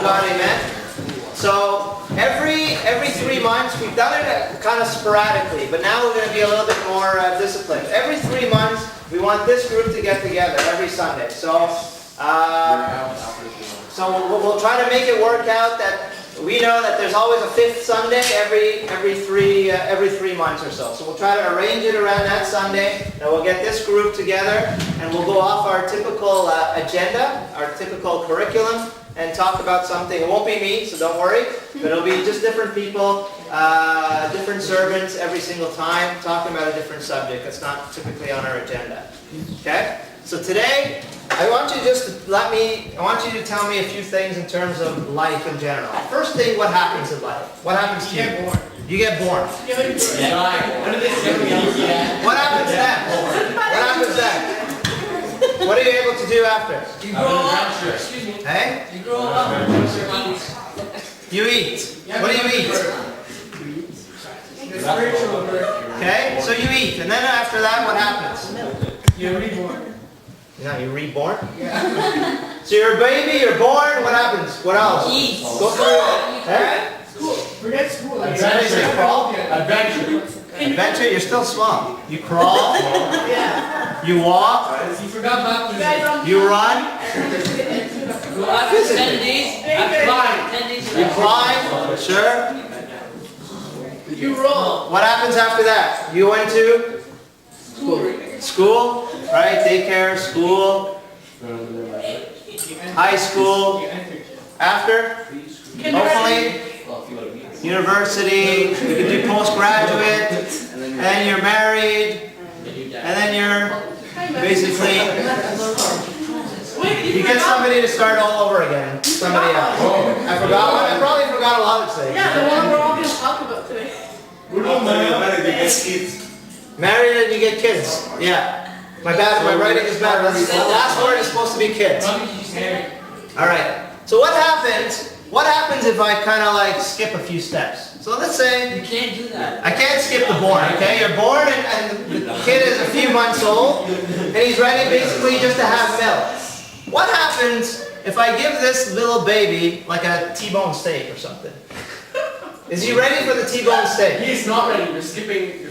God, amen. So every 3 months, we've done it kind of sporadically, but now we're going to be a little bit more disciplined. Every 3 months, we want this group to get together every Sunday. So we'll try to make it work out that we know that there's always a 5th Sunday every 3 months or so. So we'll try to arrange it around that Sunday. Then we'll get this group together, and we'll go off our typical agenda, our typical curriculum, and talk about something. It won't be me, so don't worry. But it'll be just different people, different servants every single time, talking about a different subject that's not typically on our agenda. Okay? So today, I want you to tell me a few things in terms of life in general. First thing, what happens in life? What happens to you? You get born. What happens then? What happens then? What are you able to do after? You grow up. Excuse me. Hey? You grow up. You eat. What do you eat? Okay, so you eat, and then after that, what happens? You're reborn. You're reborn? Yeah. So you're a baby, you're born, what happens? What else? Eat. Go through it. School. Forget school. Adventure. Crawl? Adventure. Adventure, you're still small. You crawl. Yeah. You walk. You forgot baptism. You run. After 10 days, I climb. 10 days. You climb. Sure. You roll. What happens after that? You went to? School. Right? Daycare, school. High school. After? Hopefully. University, you can do postgraduate, and then you're married, and then you're basically, you get somebody to start all over again, somebody else. I forgot one, I probably forgot a lot of things. Yeah, the one we're all going to talk about today. Married and you get kids, yeah. My writing is bad, the last word is supposed to be kids. Alright, so what happens if I kind of like skip a few steps? So let's say You can't do that. I can't skip the born, okay? You're born and the kid is a few months old and he's ready basically just to have milk. What happens if I give this little baby like a T-bone steak or something? Is he ready for the T-bone steak? He's not ready. You're skipping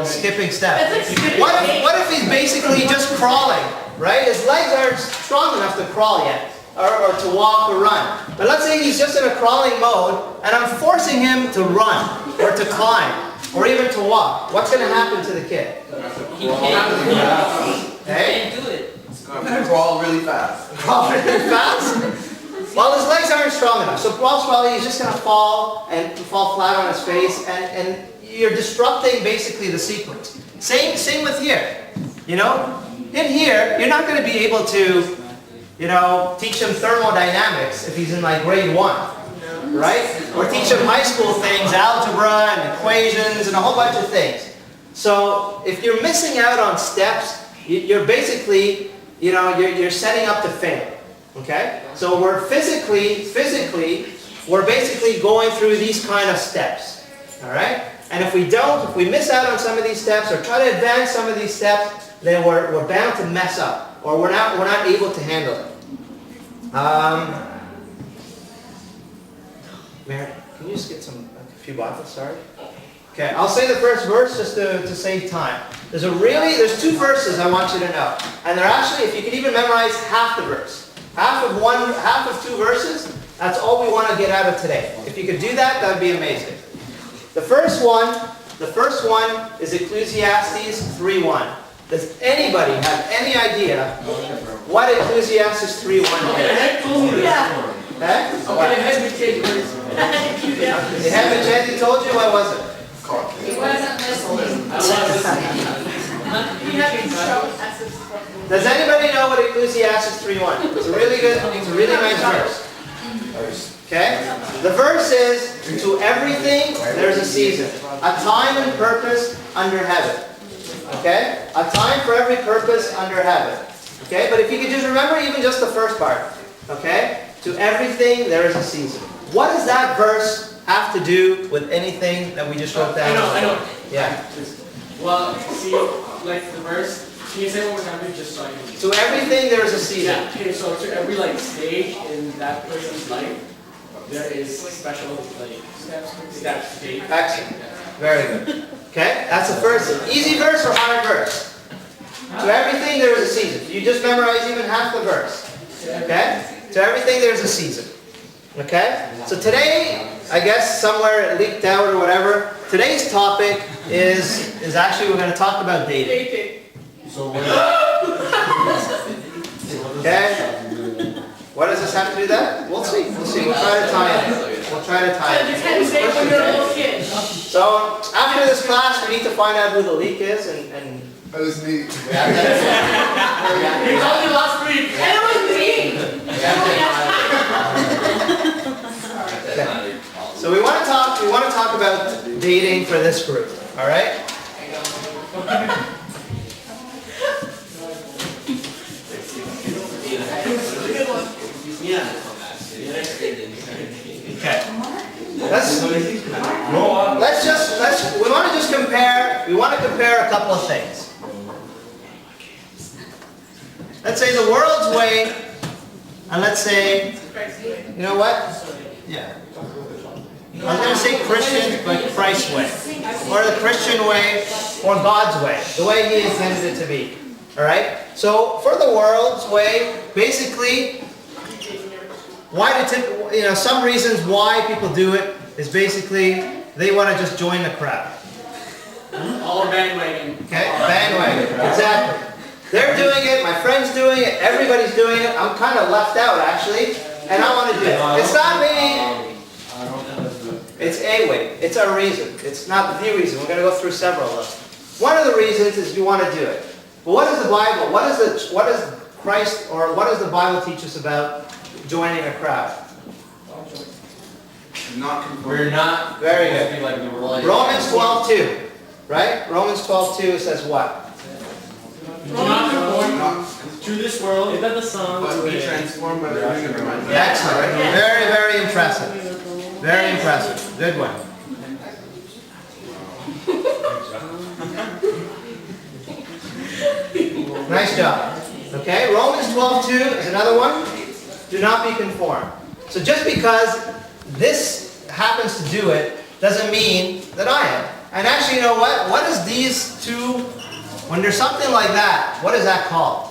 Skipping steps. What if he's basically just crawling, right? His legs aren't strong enough to crawl yet. Or to walk or run. But let's say he's just in a crawling mode and I'm forcing him to run or to climb or even to walk. What's going to happen to the kid? He can't do it. Hey? He can't do it. crawl really fast. Crawl really fast? Well, his legs aren't strong enough. So most probably he's just going to fall and fall flat on his face and you're disrupting basically the sequence. Same with here. You know? In here, you're not going to be able to teach him thermodynamics if he's in like grade 1, right? Or teach him high school things, algebra and equations and a whole bunch of things. So if you're missing out on steps, you're basically, you're setting up to fail, okay? So we're physically, we're basically going through these kind of steps, all right? And if we miss out on some of these steps or try to advance some of these steps, then we're bound to mess up. Or we're not able to handle it. Mary, can you just get a few bottles? Sorry. Okay, I'll say the first verse just to save time. There's 2 verses I want you to know, and they're actually, if you could even memorize half the verse, half of 2 verses, that's all we want to get out of today. If you could do that, that would be amazing. The first one is Ecclesiastes 3:1. Does anybody have any idea what Ecclesiastes 3:1 is? Yeah. Eh? Okay, They haven't Chandy told you? What was it? He wasn't listening. Does anybody know what Ecclesiastes 3:1? It's a really nice verse. Okay? The verse is, to everything there's a season, a time and purpose under heaven. Okay? A time for every purpose under heaven. Okay? But if you could just remember even just the first part. Okay? To everything there is a season. What does that verse have to do with anything that we just wrote down? I know. Yeah. Well, see, like the verse, Can you say one more time, please, just so I can... To everything there is a season. Yeah, okay, so to every like stage in that person's life, there is special like steps to take. Excellent. Very good. Okay, that's the first. Easy verse or hard verse? To everything there is a season. You just memorize even half the verse. Okay? To everything there is a season. Okay? So today, I guess somewhere it leaked out or whatever, today's topic is actually we're going to talk about dating. Dating. So Okay? What does this have to do with that? We'll see. We'll see. We'll try to tie it in. We'll try to tie You it can't say when you're a little kid. in. So after this class, we need to find out who the leak is and that was me. He told you last week. And it was me. so we want to talk about dating for this group. All right? Okay. We want to just compare. We want to compare a couple of things. Let's say the world's way, and let's say, you know what? Yeah. I was going to say Christian, but Christ's way, or the Christian way, or God's way, the way He intended it to be. All right. So for the world's way, basically, some reasons why people do it is basically they want to just join the crowd. All bandwagon. Okay, bandwagon, exactly. They're doing it, my friend's doing it, everybody's doing it. I'm kind of left out actually, and I want to do it. It's not me. It's a way. It's a reason. It's not the reason. We're going to go through several of them. One of the reasons is you want to do it. But what is the Bible? What does Christ or what does the Bible teach us about joining a crowd? We're not. Very supposed to good. be like the world. Romans 12:2, right? Romans 12:2 says what? Do not conform to this world, Is that the song? but be transformed by the renewing of your mind. Excellent. Very, very impressive. Very impressive. Good one. Nice job. Okay, Romans 12:2 is another one. Do not be conformed. So just because this happens to do it doesn't mean that I am. And actually, you know what? What is these two? When there's something like that, what is that called?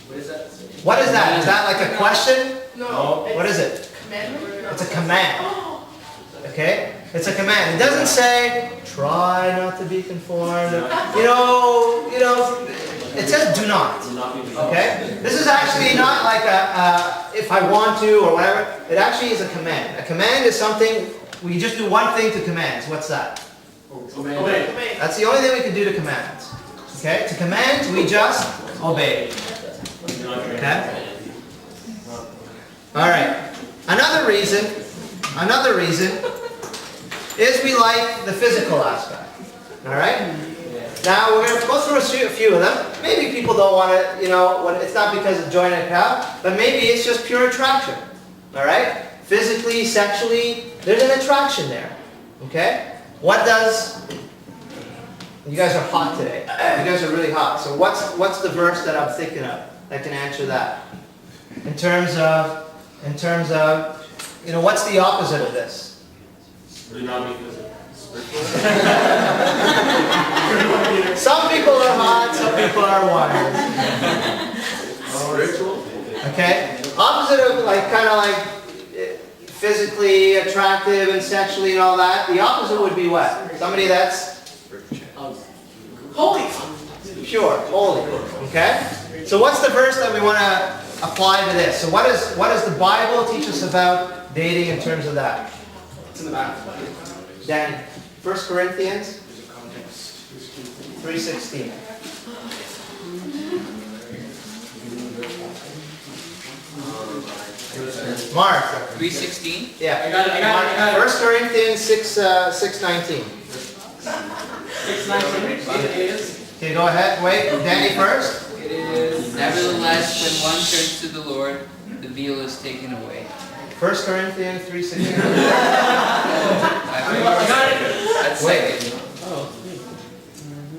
What is that? What is that? Is that like a question? No. What is it? Commandment. It's a command. Okay? It's a command. It doesn't say, try not to be conformed. It says do not. Okay? This is actually not like if I want to or whatever. It actually is a command. A command is something, we just do one thing to commands. What's that? Obey. That's the only thing we can do to commands. Okay? To command, we just obey. Okay? Alright. Another reason is we like the physical aspect. Alright? Now we're going to go through a few of them. Maybe people don't want to, it's not because of joining a crowd, but maybe it's just pure attraction. Alright? Physically, sexually, there's an attraction there. Okay? You guys are hot today. You guys are really hot. So what's the verse that I'm thinking of that can answer that? In terms of, what's the opposite of this? Do not be physical. Some people are hot, some people are wild. Spiritual. Okay? Opposite of kind of like physically attractive and sexually and all that, the opposite would be what? Somebody that's Holy. pure, holy. Okay? So what's the verse that we want to apply to this? So what does the Bible teach us about dating in terms of that? It's in the back. Danny, 1 Corinthians 3:16. Mark. 3:16. Yeah. I got it. 1 Corinthians 6:19. 6:19. Okay, go ahead. Wait, Danny first. It is. Nevertheless, when one turns to the Lord, the veil is taken away. 1 Corinthians 3:16. I got it. That's Wait. second.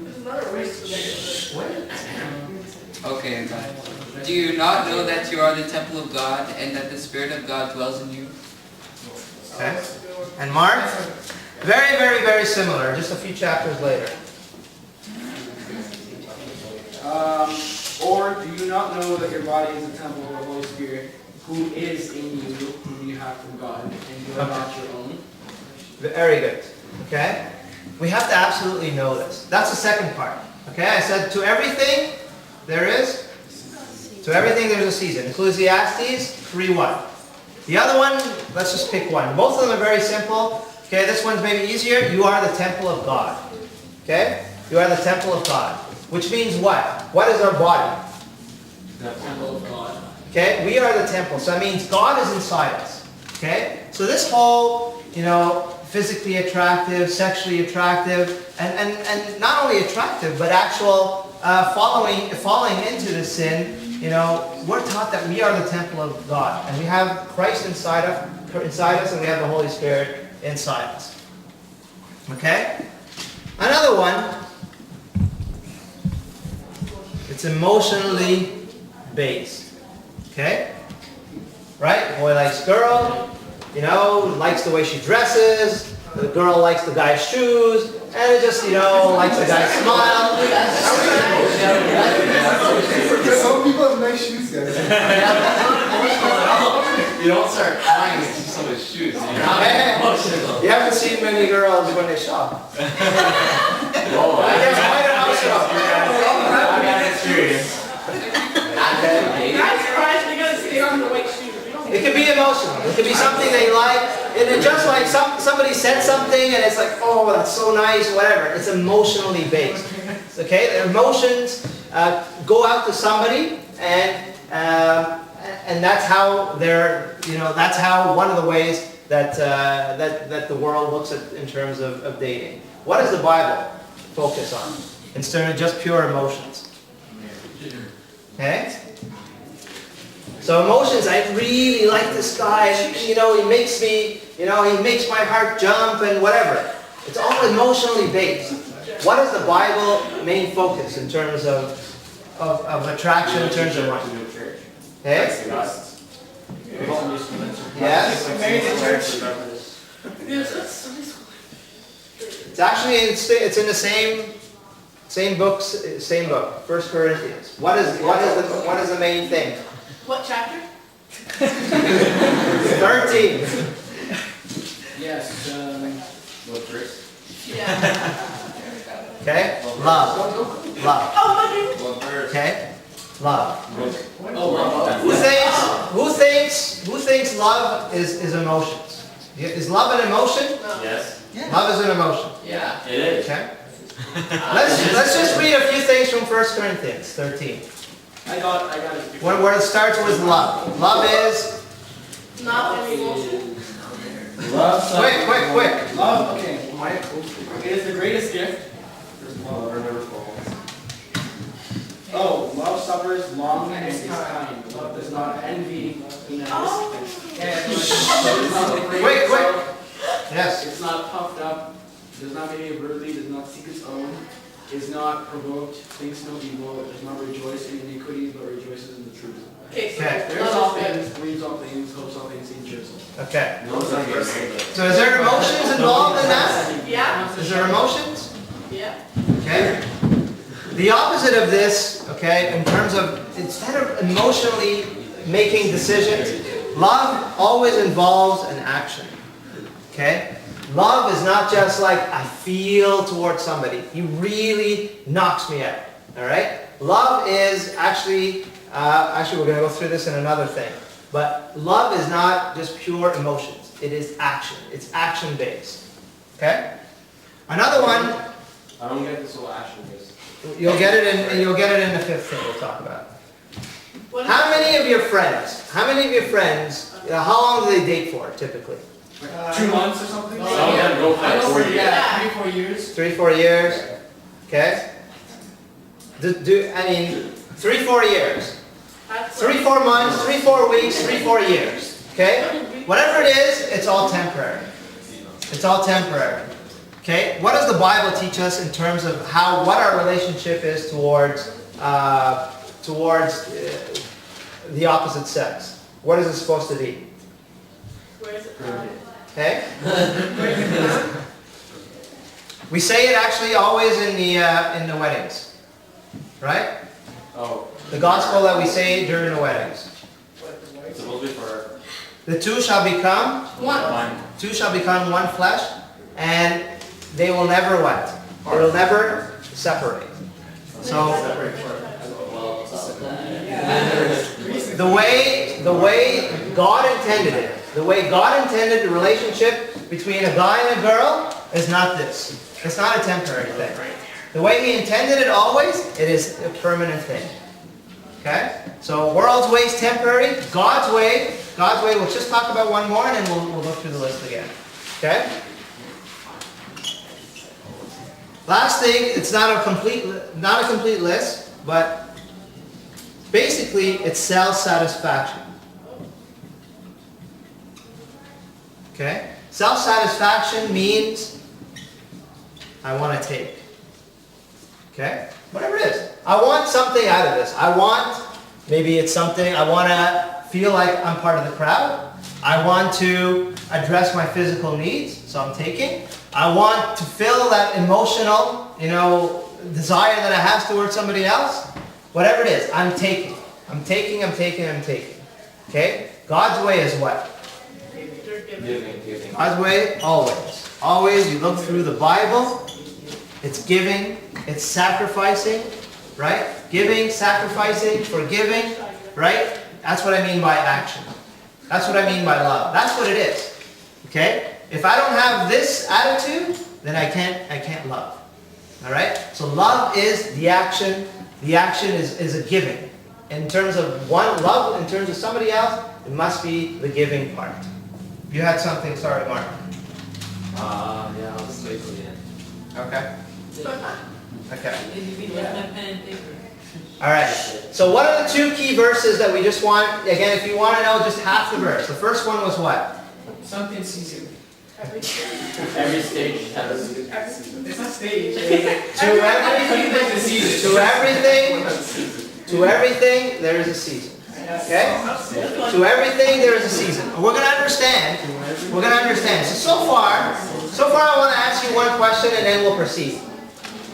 There's another way to get it. Wait. Do you not know that you are the temple of God and that the Spirit of God dwells in you? Okay. And Mark? Very, very, very similar, just a few chapters later. Or do you not know that your body is a temple of the Holy Spirit, who is in you, whom you have from God, and you are not your own? Very good. Okay? We have to absolutely know this. That's the second part. Okay? I said to everything there is. To everything there's a season. Ecclesiastes 3:1. The other one, let's just pick one. Both of them are very simple. Okay, this one's maybe easier. You are the temple of God. Okay? You are the temple of God. Which means what? What is our body? The temple of God. Okay? We are the temple. So that means God is inside us. Okay? So this whole, physically attractive, sexually attractive, and not only attractive, but actual falling into the sin, we're taught that we are the temple of God. And we have Christ inside us, and we have the Holy Spirit inside us. Okay? Another one, it's emotionally based. Okay? Right? Boy likes girl, likes the way she dresses, the girl likes the guy's shoes, and it just, likes the guy's smile. Some people have nice shoes, guys. You don't start crying when you see someone's shoes. You haven't seen many girls when they shop. Oh, I guess quite an outshop. I got experience. Guys surprised they gotta stay on the white shoes. It could be emotional. It could be something they like. And it's just like somebody said something and it's like, oh, that's so nice, whatever. It's emotionally based. Okay? The emotions go out to somebody and that's how that's how one of the ways that the world looks at in terms of dating. What does the Bible focus on instead of just pure emotions? Okay? So emotions, I really like this guy, and he makes me, he makes my heart jump and whatever. It's all emotionally based. What is the Bible main focus in terms of attraction, in terms of what? Okay? Yes? It's actually, it's in the same book, 1 Corinthians. What is the main thing? What chapter? 13. Yes. What verse? Yeah. Okay? Love. Love. Oh, my What verse? Okay? Love. Oh, Who thinks love is emotions? Is love an emotion? Yes. Love is an emotion. Yeah, it is. Okay? Let's just read a few things from 1 Corinthians 13. I got it. Where it starts with love. Love is... Not an emotion. Love. Quick. Love. Okay. It is the greatest gift. Oh, love suffers long and is kind. Love does not envy. Oh. Quick. Yes. It's not puffed up. Does not behave rudely. Does not seek its own. Is not provoked. Thinks no evil. Does not rejoice in iniquity, but rejoices in the truth. Okay, so Okay. Bears all things, believes all things, hopes all things, and cheers all. Okay. No, it's not getting married. So is there emotions involved in that? yeah, Is there emotions? yeah. Okay. The opposite of this, okay, in terms of, instead of emotionally making decisions, love always involves an action. Okay? Love is not just like I feel towards somebody. He really knocks me out. Alright? Love is actually we're going to go through this in another thing. But love is not just pure emotions. It is action. It's action based. Okay? Another one, I don't get this whole action based. you'll get it in the fifth thing we'll talk about. What How many of your friends, how long do they date for typically? 2 months or something? Some of them go for like 4 years. Yeah. 3-4 years. 3-4 years? Okay? 3-4 years. That's 3-4 months, 3-4 weeks, 3-4 years. Okay? Whatever it is, it's all temporary. It's all temporary. Okay? What does the Bible teach us in terms of what our relationship is towards the opposite sex, what is it supposed to be? Where's it from? Okay? We say it actually always in the weddings, right? Oh, The gospel that we say during the weddings. it's supposed to be for The two shall become one. one flesh, and they will never what? They will never separate. So the way God intended it, the way God intended the relationship between a guy and a girl is not this. It's not a temporary thing. The way He intended it always, it is a permanent thing. Okay? So world's way is temporary. God's way, we'll just talk about one more and then we'll go through the list again. Okay? Last thing, it's not a complete list, but basically it's self-satisfaction. Okay? Self-satisfaction means I want to take. Okay? Whatever it is. I want something out of this. Maybe it's something, I want to feel like I'm part of the crowd. I want to address my physical needs, so I'm taking. I want to fill that emotional, desire that I have towards somebody else. Whatever it is, I'm taking. I'm taking. Okay? God's way is what? Giving. God's way, always. Always, you look through the Bible, it's giving, it's sacrificing, right? Giving, sacrificing, forgiving, right? That's what I mean by action. That's what I mean by love. That's what it is. Okay? If I don't have this attitude, then I can't love. Alright? So love is the action. The action is a giving. In terms of love, in terms of somebody else, it must be the giving part. You had something, sorry, Mark. Yeah, I'll just wait till the end. Okay. Okay. Where's my pen and paper? Alright. So what are the two key verses that we just want? Again, if you want to know just half the verse. The first one was what? Something season. Every stage has a season. It's not stage. To everything, there is a season. Okay? To everything, there is a season. And we're going to understand. So far, I want to ask you one question and then we'll proceed.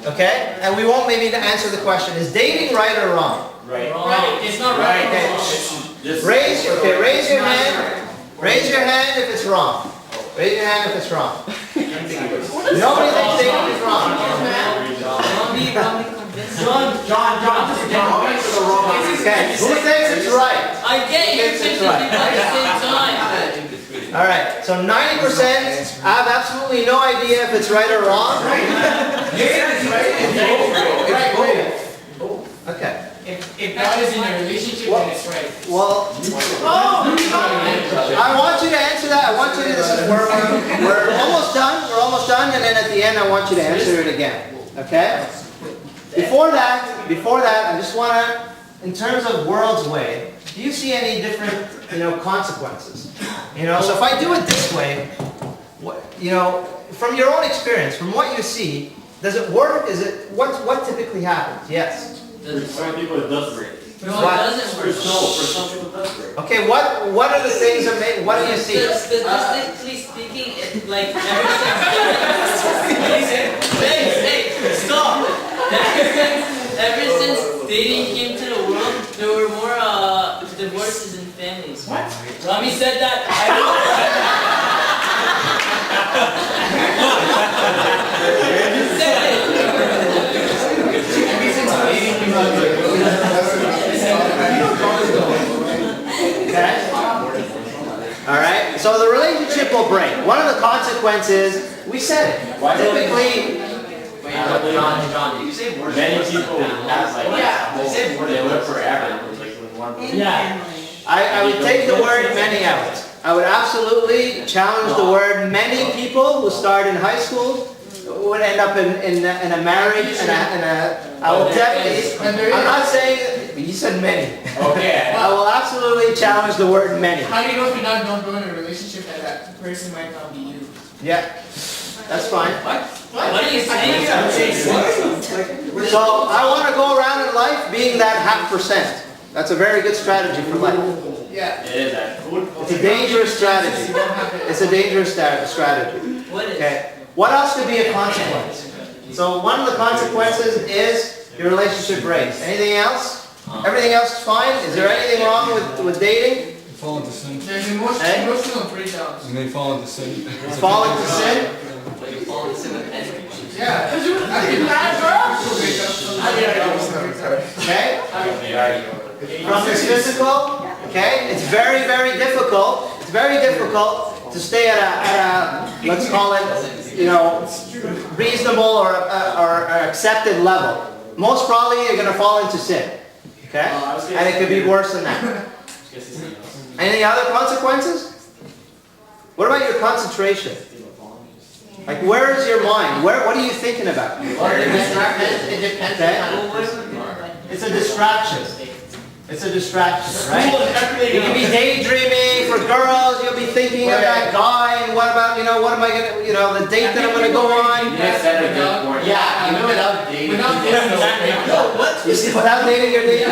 Okay? And we won't maybe answer the question, is dating right or wrong? Right. Right. It's not right. Okay. Raise your hand. Raise your hand if it's wrong. Raise your hand if it's wrong. Nobody thinks dating is wrong. John. Okay. Who thinks it's right? I get you 50 people at the same time. Alright, so 90% have absolutely no idea if it's right or wrong. Okay. If God is in a relationship, then it's right. Well, I want you to answer that. This is where we're almost done. We're almost done, and then at the end, I want you to answer it again. Okay? Before that, I just want to, in terms of world's way, do you see any different, consequences? So if I do it this way, from your own experience, from what you see, does it work? What typically happens? Yes. For some people it does break. No, it doesn't work. For some people it does break. Okay, what are the things that make? What do you see? Statistically speaking, it like ever since stop. Ever since dating came to the world, there were more divorces in families. What? Rami said that. Okay. All right. So the relationship will break. One of the consequences, we said it. Typically. John, you say worse. Many people have they live forever. Yeah. I would take the word many out. I would absolutely challenge the word many people who start in high school would end up in a marriage I will definitely, I'm not saying, you said many. Okay. I will absolutely challenge the word many. How do you know if you're not going to go in a relationship that person might not be you? Yeah, that's fine. What are you saying? So I want to go around in life being that 0.5%. That's a very good strategy for life. Yeah. It is actually. It's a dangerous strategy. It's a dangerous strategy. What is? Okay. What else could be a consequence? So one of the consequences is your relationship breaks. Anything else? Everything else is fine? Is there anything wrong with dating? Fall into sin. There's Hey? emotional breakdowns. And they fall into sin. Fall into sin? Like you fall into sin with envy. Yeah. I get mad, Okay? From this physical, okay? It's very, very difficult. It's very difficult to stay at a let's call it, reasonable or accepted level. Most probably you're going to fall into sin. Okay? And it could be worse than that. Any other consequences? What about your concentration? Like, where is your mind? What are you thinking about? It depends Okay? on It's a distraction. It's a distraction, right? You can be daydreaming for girls. You'll be thinking of that guy and what about, what am I gonna, the date that I'm gonna go on. Yeah, even without dating. Without dating, You see, without dating, you're dating.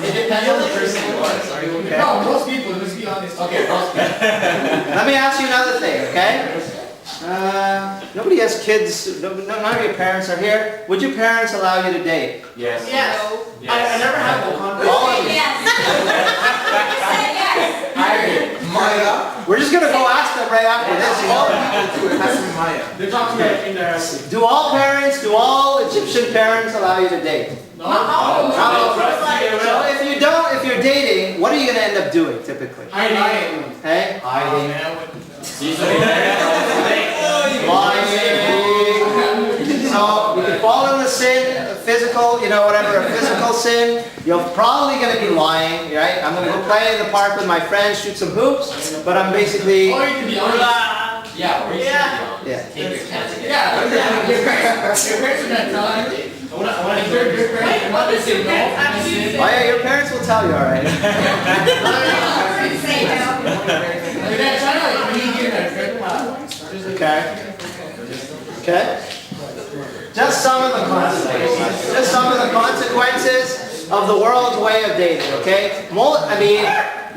It depends on the person you are. Are you okay? No, most people, let's be honest. Okay, Let me ask you another thing, okay? Nobody has kids. None of your parents are here. Would your parents allow you to date? Yes. Yes. I never had that conversation. All of you. Yes. We're just gonna go ask them right after this. They're talking about in their Do all Egyptian parents allow you to date? No. So if you're dating, what are you gonna end up doing typically? Hiding. Hey? Hiding. Lying. So you can fall into sin, physical, whatever, a physical sin. You're probably going to be lying, right? I'm going to go play in the park with my friends, shoot some hoops, but I'm basically, Or you can be honest. Yeah, or you yeah. take your chance again. Yeah, your parents are gonna tell you. Your parents want to say no. Oh yeah, your parents will tell you, all right. Say no. Okay. Okay. Just some of the consequences. Just some of the consequences of the world's way of dating. Okay.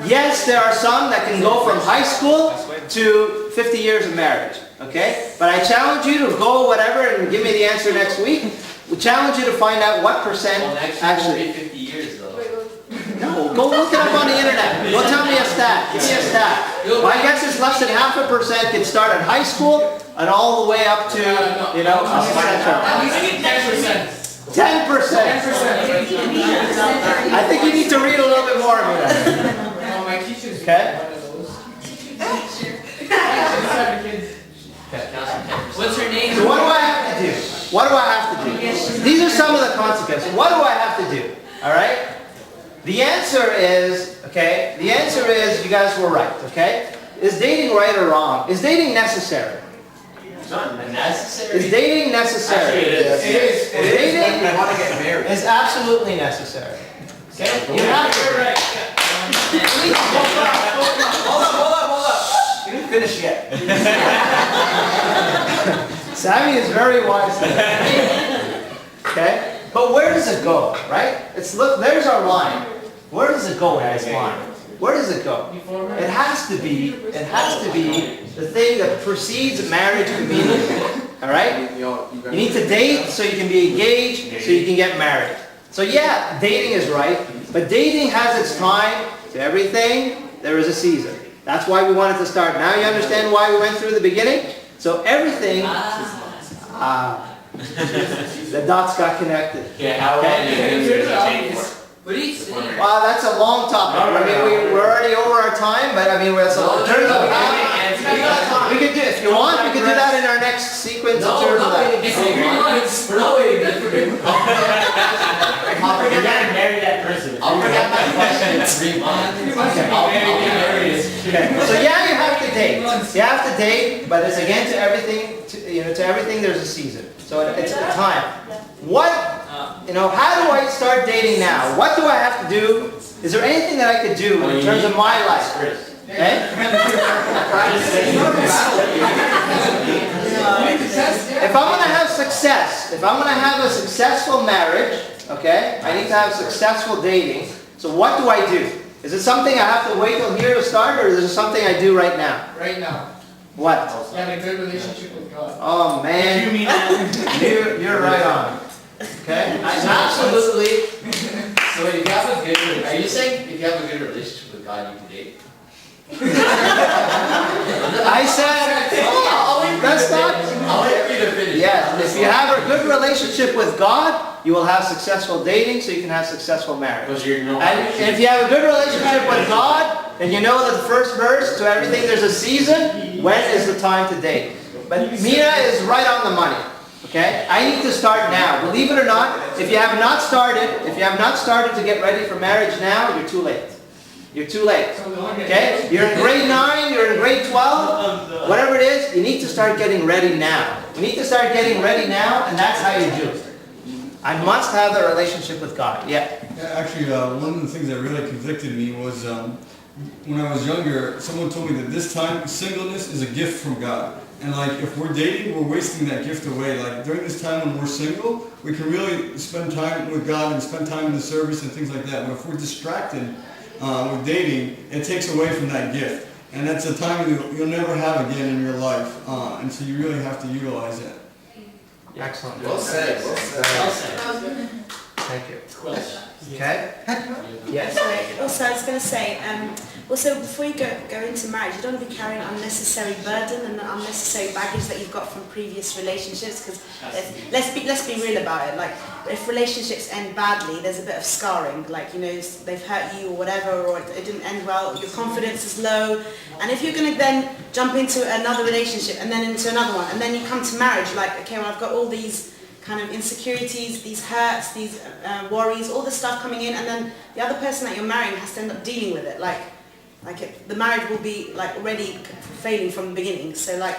Yes, there are some that can go from high school to 50 years of marriage. Okay. But I challenge you to go whatever and give me the answer next week. We challenge you to find out what percent actually. 50 years though. No, go look it up on the internet. Go tell me a stat. Give me a stat. My guess is less than 0.5% can start at high school and all the way up to, At least 10%. 10%. I think you need to read a little bit more of it. My teacher's Okay. one of those. What's her name? So what do I have to do? What do I have to do? These are some of the consequences. What do I have to do? All right? The answer is, okay, you guys were right, okay? Is dating right or wrong? Is dating necessary? It's not necessary. Is dating necessary? Actually, it is. Dating You want to get married. is absolutely necessary. Okay? You have to. Hold up. You didn't finish yet. Sammy is very wise. Okay? But where does it go, right? Look, there's our line. Where does it go in this line? Where does it go? It has to be the thing that precedes marriage immediately. All right? You need to date so you can be engaged, so you can get married. So yeah, dating is right, but dating has its time. To everything, there is a season. That's why we wanted to start. Now you understand why we went through the beginning? So everything, the dots got connected. Yeah, how long do you think it take for? What are you saying? Wow, that's a long topic. We're already over our time, but we're so in terms of we could do, if you want, we could do that in our next sequence in terms of that. You're gonna marry that person. I'll forget my question in 3 months. I'll marry this. Okay. So yeah, you have to date. You have to date, but it's again to everything. To everything, there's a season. So it's a time. How do I start dating now? What do I have to do? Is there anything that I could do in terms of my life? Eh? If I'm going to have success success, if I'm going to have a successful marriage, okay, I need to have successful dating. So what do I do? Is it something I have to wait till here to start, or is it something I do right now? Right now. What? You have a good relationship with God. Oh man, you're right on. Okay, absolutely. So if you have a good, are you saying if you have a good relationship with God, you can date? I said, that's not. I'll wait for you to finish. Yes, if you have a good relationship with God, you will have successful dating, so you can have successful marriage. Because you're no. And if you have a good relationship with God, and you know that the first verse to everything there's a season, when is the time to date? But Mina is right on the money. Okay? I need to start now. Believe it or not, if you have not started to get ready for marriage now, you're too late. You're too late. Okay? You're in grade 9, you're in grade 12, whatever it is, you need to start getting ready now. You need to start getting ready now, and that's how you do it. I must have the relationship with God. Yeah. Actually, one of the things that really convicted me was when I was younger, someone told me that this time singleness is a gift from God. And like if we're dating, we're wasting that gift away. Like during this time when we're single, we can really spend time with God and spend time in the service and things like that. But if we're distracted with dating, it takes away from that gift. And that's a time you'll never have again in your life. And so you really have to utilize it. Excellent. Well said. Well said. Well said. Thank you. Question. Okay? Yes? Also, I was going to say, also before you go into marriage, you don't want to be carrying unnecessary burden and unnecessary baggage that you've got from previous relationships. Because let's be real about it. Like, if relationships end badly, there's a bit of scarring. Like, you know, they've hurt you or whatever, or it didn't end well. Your confidence is low, and if you're going to then jump into another relationship and then into another one, and then you come to marriage, like, okay, well, I've got all these kind of insecurities, these hurts, these worries, all this stuff coming in, and then the other person that you're marrying has to end up dealing with it. The marriage will be like already failing from the beginning. So like,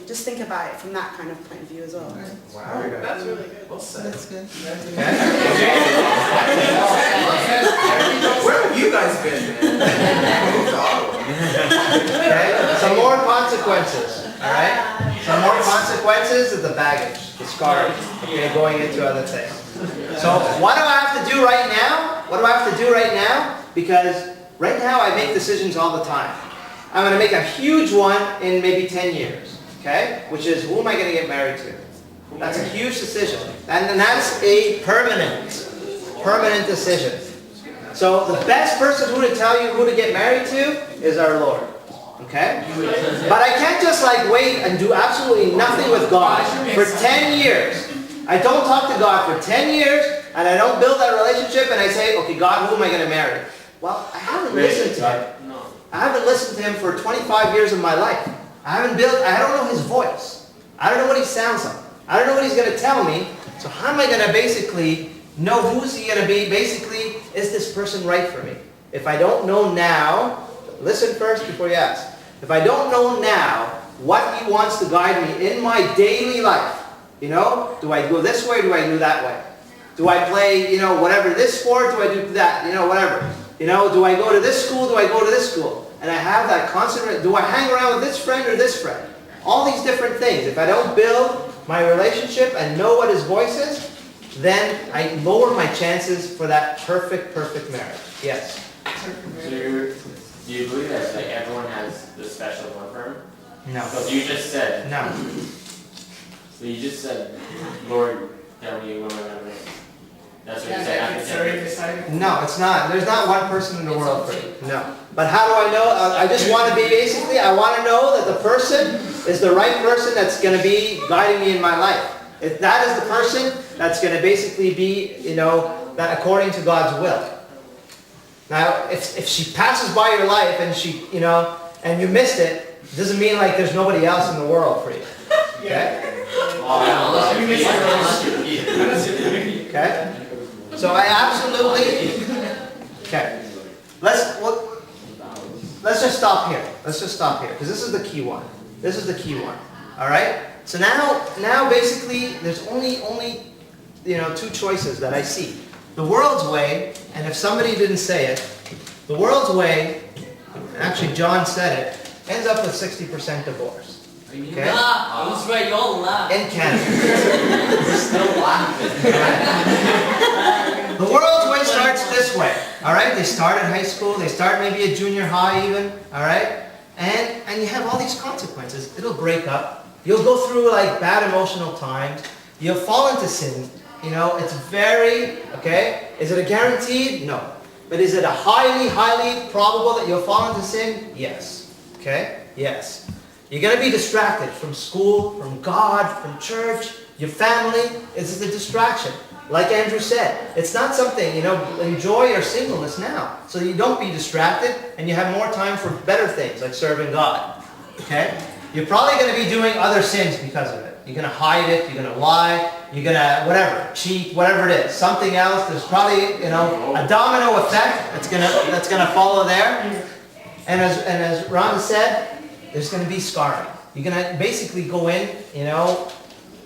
just think about it from that kind of point of view as well. Wow. That's really good. Well said. That's good. Where have you guys been, man? Moved to Ottawa. Okay? Some more consequences. Alright? Some more consequences of the baggage, the scarring. Okay, going into other things. So what do I have to do right now? What do I have to do right now? Because right now I make decisions all the time. I'm going to make a huge one in maybe 10 years. Okay? Which is, who am I going to get married to? That's a huge decision. And then that's a permanent decision. So the best person who to tell you who to get married to is our Lord. Okay? But I can't just like wait and do absolutely nothing with God for 10 years. I don't talk to God for 10 years and I don't build that relationship and I say, okay, God, who am I going to marry? Well, I haven't listened to Him. I haven't listened to Him for 25 years of my life. I don't know His voice. I don't know what He sounds like. I don't know what He's going to tell me. So how am I going to basically know who's He going to be? Basically, is this person right for me? If I don't know now, listen first before you ask. If I don't know now what He wants to guide me in my daily life, you know, do I go this way or do I do that way? Do I play, you know, whatever this sport, do I do that, you know, whatever. You know, do I go to this school, do I go to this school? And I have that constant, do I hang around with this friend or this friend? All these different things. If I don't build my relationship and know what His voice is, then I lower my chances for that perfect marriage. Yes? So do you believe that like everyone has the special one for Him? No. Because you just said. No. So you just said, Lord, tell me what I'm going to make. That's what you said after 10 years. No, it's not. There's not one person in the world for it. No. But how do I know? I just want to be basically, I want to know that the person is the right person that's going to be guiding me in my life. If that is the person that's going to basically be, you know, that according to God's will. Now, if she passes by your life and she, you know, and you missed it, doesn't mean like there's nobody else in the world for you. Okay? Okay? So I absolutely, okay. Let's just stop here. Let's just stop here, because this is the key one. This is the key one. All right? So now basically, there's only you know, two choices that I see. The world's way, and if somebody didn't say it, the world's way, actually John said it, ends up with 60% divorce. Okay? Ah, he's right, y'all laugh. In Canada. Still laughing. The world's way starts this way, all right? They start at high school, they start maybe at junior high even, all right? And you have all these consequences. It'll break up. You'll go through like bad emotional times. You'll fall into sin. You know, it's very, okay? Is it a guaranteed? No. But is it a highly, highly probable that you'll fall into sin? Yes. Okay? Yes. You're going to be distracted from school, from God, from church, your family. It's a distraction. Like Andrew said, it's not something, you know, enjoy your singleness now. So you don't be distracted and you have more time for better things like serving God. Okay? You're probably going to be doing other sins because of it. You're going to hide it, you're going to lie, you're going to, whatever, cheat, whatever it is. Something else, there's probably, you know, a domino effect that's going to follow there. And as Rhonda said, there's going to be scarring. You're going to basically go in, you know,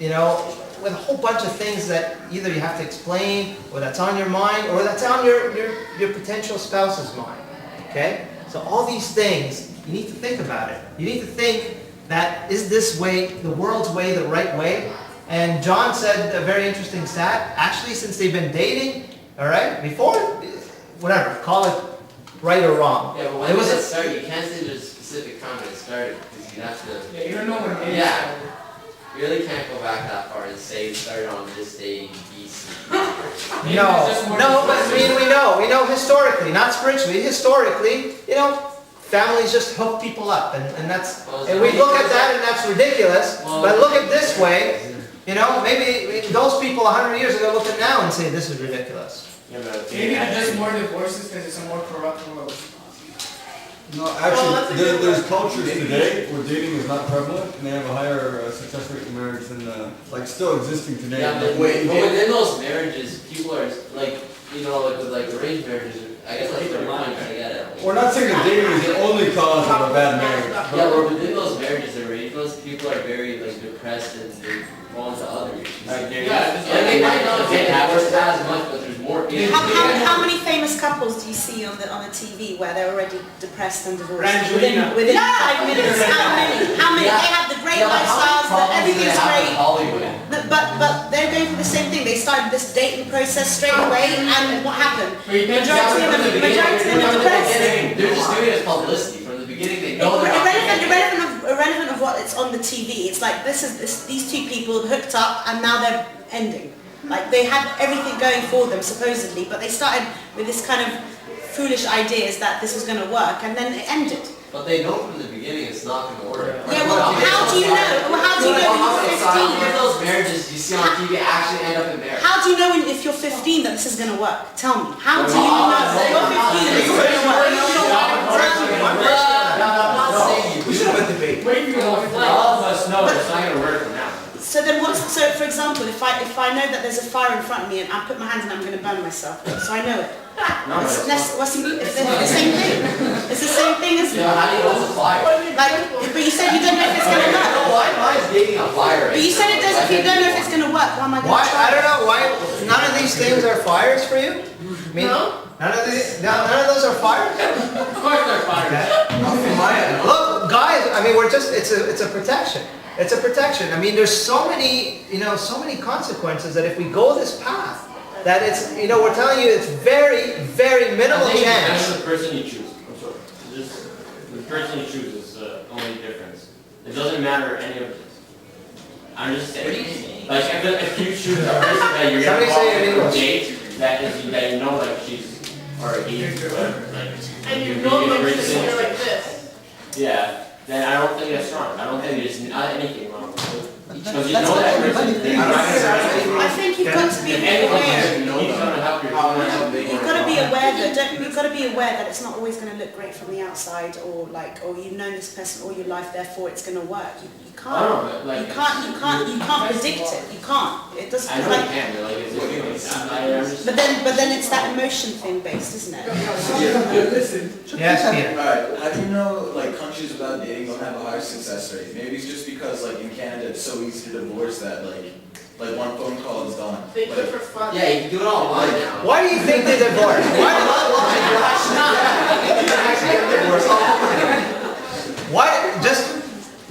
with a whole bunch of things that either you have to explain, or that's on your mind, or that's on your potential spouse's mind. Okay? So all these things, you need to think about it. You need to think that, is this way, the world's way, the right way? And John said a very interesting stat. Actually, since they've been dating, all right, before, whatever, call it right or wrong. Yeah, but when did it start? You can't say there's a specific time when it started, because you have to... Yeah, you don't know when it Yeah. You really can't go back that far and say it started on this day BC. No, but I mean, we know historically, not spiritually, historically, you know, families just hook people up, and that's, and we look at that and that's ridiculous, but look at this way, you know, maybe those people 100 years ago look at now and say this is ridiculous. Yeah, but Maybe there's just more divorces because it's a more corrupt world. No, actually, there's cultures today where dating is not prevalent, and they have a higher success rate in marriage than, like, still existing today. Yeah, but within those marriages, people are, like, you know, like with like arranged marriages, I guess that's what you're trying to get at. We're not saying that dating is the only cause of a bad marriage. Yeah, but within those marriages, the arranged ones, people are very, like, depressed and they go on to other issues. Like, they might not get as much, but there's more people. How many famous couples do you see on the TV where they're already depressed and divorced? Brangelina. Within 5 minutes. How many? Yeah. They have the great lifestyles, everything's great. Hollywood. But they're going through the same thing. They started this dating process straight away, and what happened? Majority of them are depressed. They're just doing it as publicity. From the beginning, they know they're not Irrelevant of what it's on the TV. It's like these two people hooked up and now they're ending. Like they had everything going for them supposedly, but they started with this kind of foolish ideas that this was going to work, and then it ended. But they know from the beginning it's not going to work. Yeah, well, how do you know? Well, how do you know when you're 15? How many of those marriages you see on TV actually end up in marriage? How do you know if you're 15 that this is going to work? Tell me. How do you know if you're 15 that this is going to work? I'm not saying you. We should have a debate. All of us know it's not going to work for now. So then so for example, if I know that there's a fire in front of me and I put my hands and I'm going to burn myself, so I know it. It's the same thing. It's the same thing as... Yeah, how do you know it's a fire? Like, but you said you don't know if it's going to work. Why is dating a fire? But you said it does if you don't know if it's going to work. Why am I going to Why? try? I don't know why. None of these things are fires for you. I mean, none of those are fires. Of course they're fires. Look, guys. I mean, it's a protection. It's a protection. I mean, there's so many, so many consequences that if we go this path, that it's, we're telling you it's very, very minimal chance. The person you choose. I'm sorry. Just the person you choose is the only difference. It doesn't matter any of this. I'm just saying. Like if you choose a person that you're gonna go on a date that you know like she's or he's whatever, like And you know like this, you're like this. yeah, then I don't think that's wrong. I don't think there's anything wrong with it. Because you know that person. I think you've got to be aware. He's gonna help you. You've got to be aware that you've got to be aware that it's not always going to look great from the outside, or you've known this person all your life, therefore it's going to work. You can't. You can't predict it. You can't. It doesn't. I know you can. Like it's feelings. But then it's that emotion thing based, isn't it? Listen. Yes, Peter. Alright, how do you know like countries without dating don't have a higher success rate? Maybe it's just because like in Canada it's so easy to divorce that like one phone call is done. They do it for fun. Yeah, you can do it online now. Why do you think they divorced?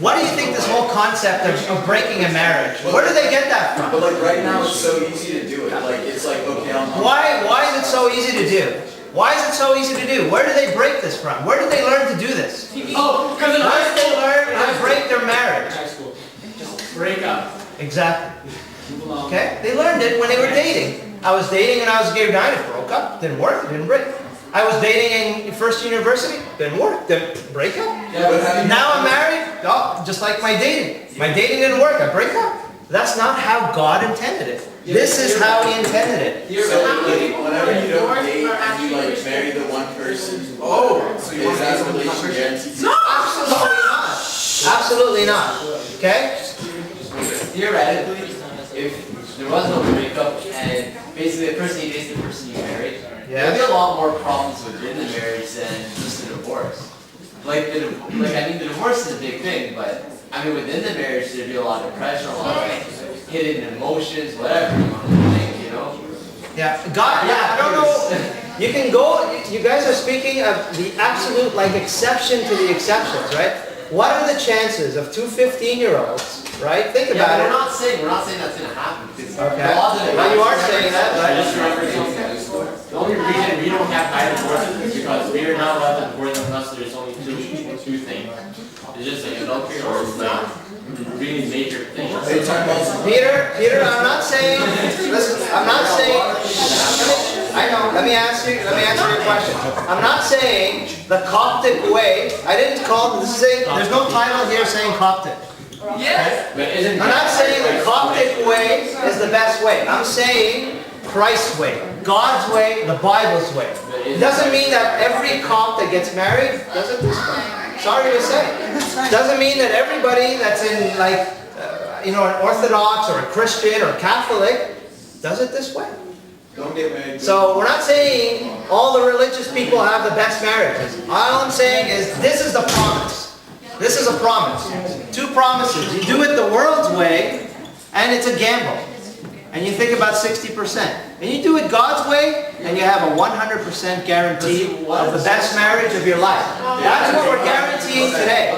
Why do you think this whole concept of breaking a marriage. Where do they get that from? But like right now, it's so easy to do it. Like it's like okay, Why is it so easy to do? Why is it so easy to do? Where do they break this from? Where did they learn to do this? Oh, because in Where high did they school. learn how to break their marriage? High school. Just break up. Exactly. Move along. Okay? They learned it when they were dating. I was dating when I was a gay guy, it broke up, didn't work, didn't break. I was dating in first university, didn't work, didn't break up. Yeah, but how do you Now I'm married, oh, just like my dating. My dating didn't work, I break up. That's not how God intended it. This is how He intended it. So like whenever you don't date and you like marry the one person, so is that a relation guaranteed? No, absolutely not. Absolutely not. Okay? Theoretically, if there was no breakup and basically the person you date is the person you married, there'd be a lot more problems within the marriage than just the divorce. Like the divorce is a big thing, but I mean within the marriage there'd be a lot of pressure, a lot of hidden emotions, whatever you want to think, you know? Yeah, God, I don't know. You can go, you guys are speaking of the absolute, like, exception to the exceptions, right? What are the chances of two 15-year-olds, right? Think about it. We're not saying that's going to happen. Okay. Well, you are saying that, right? Just remember the only reason we don't have high divorces is because we are not allowed to divorce unless there's only two things. It's just like adultery or it's like really major things. Peter, I'm not saying, listen, I'm not saying, I know, let me answer your question. I'm not saying the Coptic way, I didn't call, there's no title here saying Coptic. Yes. But isn't I'm not saying the Coptic way is the best way. I'm saying Christ's way, God's way, the Bible's way. It doesn't mean that every Copt that gets married does it this way. Sorry to say. Doesn't mean that everybody that's in like, an Orthodox or a Christian or Catholic does it this way. Don't get married. So we're not saying all the religious people have the best marriages. All I'm saying is this is the promise. This is a promise. Two promises. You do it the world's way, and it's a gamble. And you think about 60%. And you do it God's way, and you have a 100% guarantee of the best marriage of your life. That's what we're guaranteeing today.